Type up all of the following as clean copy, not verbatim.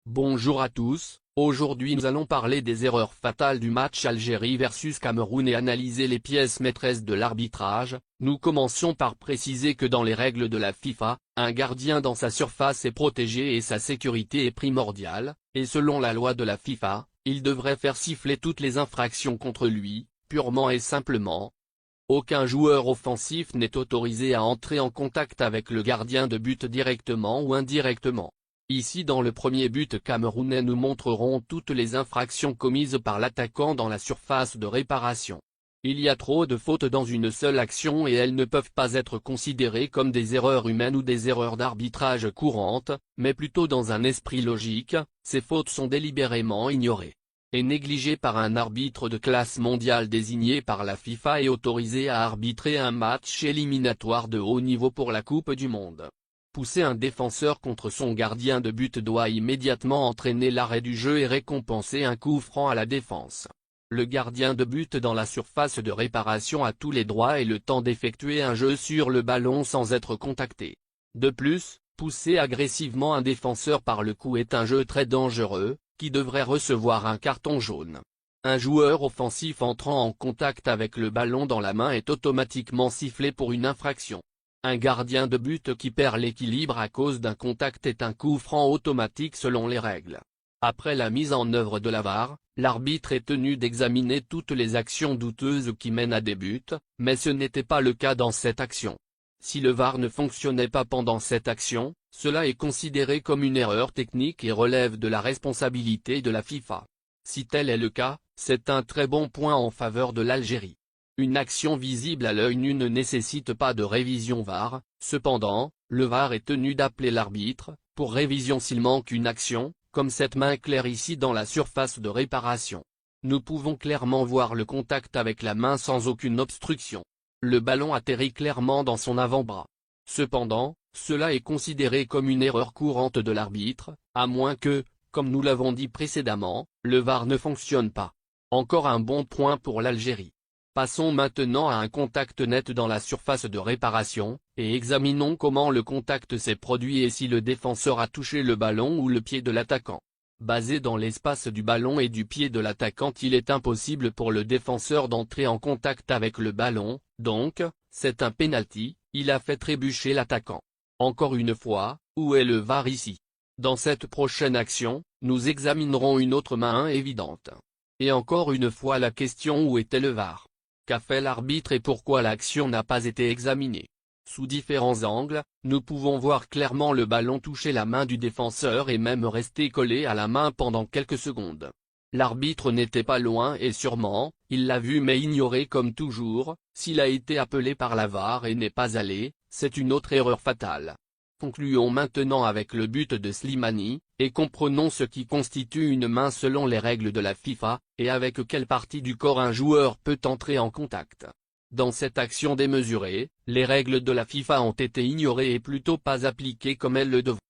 Bonjour à tous, aujourd'hui nous allons parler des erreurs fatales du match Algérie versus Cameroun et analyser les pièces maîtresses de l'arbitrage. Nous commençons par préciser que dans les règles de la FIFA, un gardien dans sa surface est protégé et sa sécurité est primordiale, et selon la loi de la FIFA, il devrait faire siffler toutes les infractions contre lui, purement et simplement. Aucun joueur offensif n'est autorisé à entrer en contact avec le gardien de but directement ou indirectement. Ici dans le premier but camerounais nous montrerons toutes les infractions commises par l'attaquant dans la surface de réparation. Il y a trop de fautes dans une seule action et elles ne peuvent pas être considérées comme des erreurs humaines ou des erreurs d'arbitrage courantes, mais plutôt dans un esprit logique. Ces fautes sont délibérément ignorées et négligées par un arbitre de classe mondiale désigné par la FIFA et autorisé à arbitrer un match éliminatoire de haut niveau pour la Coupe du Monde. Pousser un défenseur contre son gardien de but doit immédiatement entraîner l'arrêt du jeu et récompenser un coup franc à la défense. Le gardien de but dans la surface de réparation a tous les droits et le temps d'effectuer un jeu sur le ballon sans être contacté. De plus, pousser agressivement un défenseur par le cou est un jeu très dangereux, qui devrait recevoir un carton jaune. Un joueur offensif entrant en contact avec le ballon dans la main est automatiquement sifflé pour une infraction. Un gardien de but qui perd l'équilibre à cause d'un contact est un coup franc automatique selon les règles. Après la mise en œuvre de la VAR, l'arbitre est tenu d'examiner toutes les actions douteuses qui mènent à des buts, mais ce n'était pas le cas dans cette action. Si le VAR ne fonctionnait pas pendant cette action, cela est considéré comme une erreur technique et relève de la responsabilité de la FIFA. Si tel est le cas, c'est un très bon point en faveur de l'Algérie. Une action visible à l'œil nu ne nécessite pas de révision VAR, cependant, le VAR est tenu d'appeler l'arbitre, pour révision s'il manque une action, comme cette main claire ici dans la surface de réparation. Nous pouvons clairement voir le contact avec la main sans aucune obstruction. Le ballon atterrit clairement dans son avant-bras. Cependant, cela est considéré comme une erreur courante de l'arbitre, à moins que, comme nous l'avons dit précédemment, le VAR ne fonctionne pas. Encore un bon point pour l'Algérie. Passons maintenant à un contact net dans la surface de réparation, et examinons comment le contact s'est produit et si le défenseur a touché le ballon ou le pied de l'attaquant. Basé dans l'espace du ballon et du pied de l'attaquant, il est impossible pour le défenseur d'entrer en contact avec le ballon, donc, c'est un pénalty, il a fait trébucher l'attaquant. Encore une fois, où est le VAR ici? Dans cette prochaine action, nous examinerons une autre main évidente. Et encore une fois la question: où était le VAR? Qu'a fait l'arbitre et pourquoi l'action n'a pas été examinée? Sous différents angles, nous pouvons voir clairement le ballon toucher la main du défenseur et même rester collé à la main pendant quelques secondes. L'arbitre n'était pas loin et sûrement, il l'a vu mais ignoré comme toujours. S'il a été appelé par la VAR et n'est pas allé, c'est une autre erreur fatale. Concluons maintenant avec le but de Slimani, et comprenons ce qui constitue une main selon les règles de la FIFA, et avec quelle partie du corps un joueur peut entrer en contact. Dans cette action démesurée, les règles de la FIFA ont été ignorées et plutôt pas appliquées comme elles le devraient.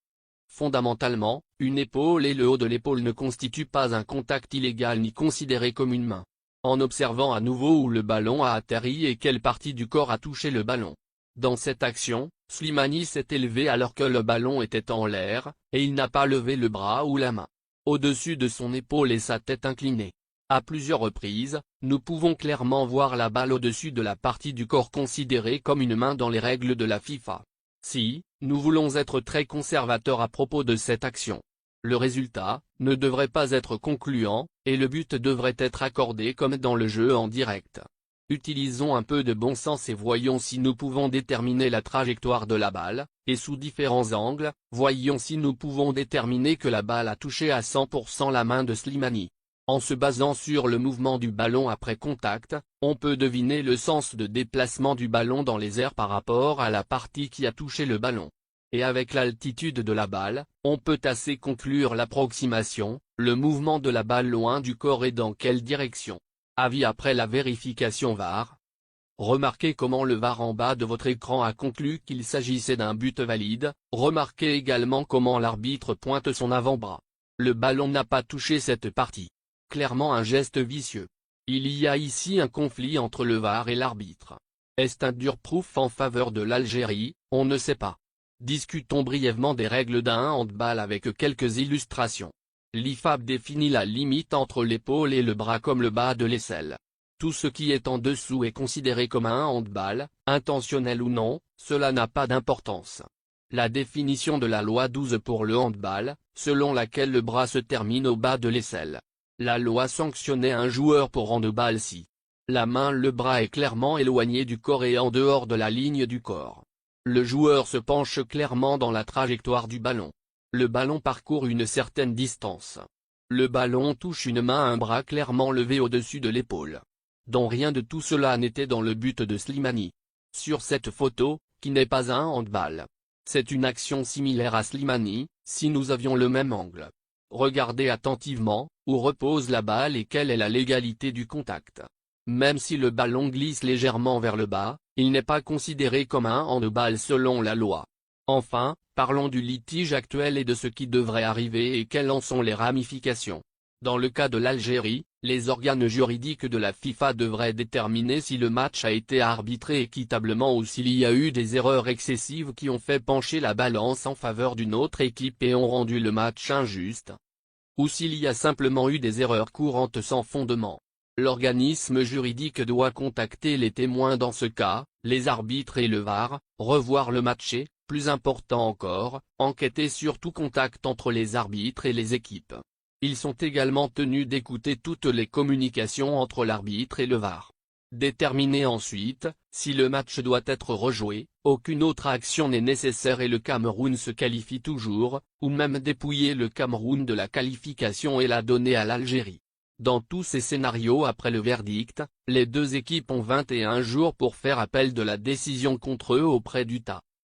Fondamentalement, une épaule et le haut de l'épaule ne constituent pas un contact illégal ni considéré comme une main. En observant à nouveau où le ballon a atterri et quelle partie du corps a touché le ballon. Dans cette action, Slimani s'est élevé alors que le ballon était en l'air, et il n'a pas levé le bras ou la main au-dessus de son épaule et sa tête inclinée. À plusieurs reprises, nous pouvons clairement voir la balle au-dessus de la partie du corps considérée comme une main dans les règles de la FIFA. Si, nous voulons être très conservateurs à propos de cette action, le résultat ne devrait pas être concluant, et le but devrait être accordé comme dans le jeu en direct. Utilisons un peu de bon sens et voyons si nous pouvons déterminer la trajectoire de la balle, et sous différents angles, voyons si nous pouvons déterminer que la balle a touché à 100% la main de Slimani. En se basant sur le mouvement du ballon après contact, on peut deviner le sens de déplacement du ballon dans les airs par rapport à la partie qui a touché le ballon. Et avec l'altitude de la balle, on peut assez conclure l'approximation, le mouvement de la balle loin du corps et dans quelle direction. Avis après la vérification VAR. Remarquez comment le VAR en bas de votre écran a conclu qu'il s'agissait d'un but valide. Remarquez également comment l'arbitre pointe son avant-bras. Le ballon n'a pas touché cette partie. Clairement un geste vicieux. Il y a ici un conflit entre le VAR et l'arbitre. Est-ce un dur proof en faveur de l'Algérie? On ne sait pas. Discutons brièvement des règles d'un handball avec quelques illustrations. L'IFAB définit la limite entre l'épaule et le bras comme le bas de l'aisselle. Tout ce qui est en dessous est considéré comme un handball, intentionnel ou non, cela n'a pas d'importance. La définition de la loi 12 pour le handball, selon laquelle le bras se termine au bas de l'aisselle. La loi sanctionnait un joueur pour handball si le bras est clairement éloigné du corps et en dehors de la ligne du corps. Le joueur se penche clairement dans la trajectoire du ballon. Le ballon parcourt une certaine distance. Le ballon touche une main, un bras clairement levé au-dessus de l'épaule. Dont rien de tout cela n'était dans le but de Slimani. Sur cette photo, qui n'est pas un handball. C'est une action similaire à Slimani, si nous avions le même angle. Regardez attentivement, où repose la balle et quelle est la légalité du contact. Même si le ballon glisse légèrement vers le bas, il n'est pas considéré comme un handball selon la loi. Enfin, parlons du litige actuel et de ce qui devrait arriver et quelles en sont les ramifications. Dans le cas de l'Algérie, les organes juridiques de la FIFA devraient déterminer si le match a été arbitré équitablement ou s'il y a eu des erreurs excessives qui ont fait pencher la balance en faveur d'une autre équipe et ont rendu le match injuste. Ou s'il y a simplement eu des erreurs courantes sans fondement. L'organisme juridique doit contacter les témoins dans ce cas, les arbitres et le VAR, revoir le match et, plus important encore, enquêter sur tout contact entre les arbitres et les équipes. Ils sont également tenus d'écouter toutes les communications entre l'arbitre et le VAR. Déterminer ensuite, si le match doit être rejoué, aucune autre action n'est nécessaire et le Cameroun se qualifie toujours, ou même dépouiller le Cameroun de la qualification et la donner à l'Algérie. Dans tous ces scénarios après le verdict, les deux équipes ont 21 jours pour faire appel de la décision contre eux auprès d'Utah.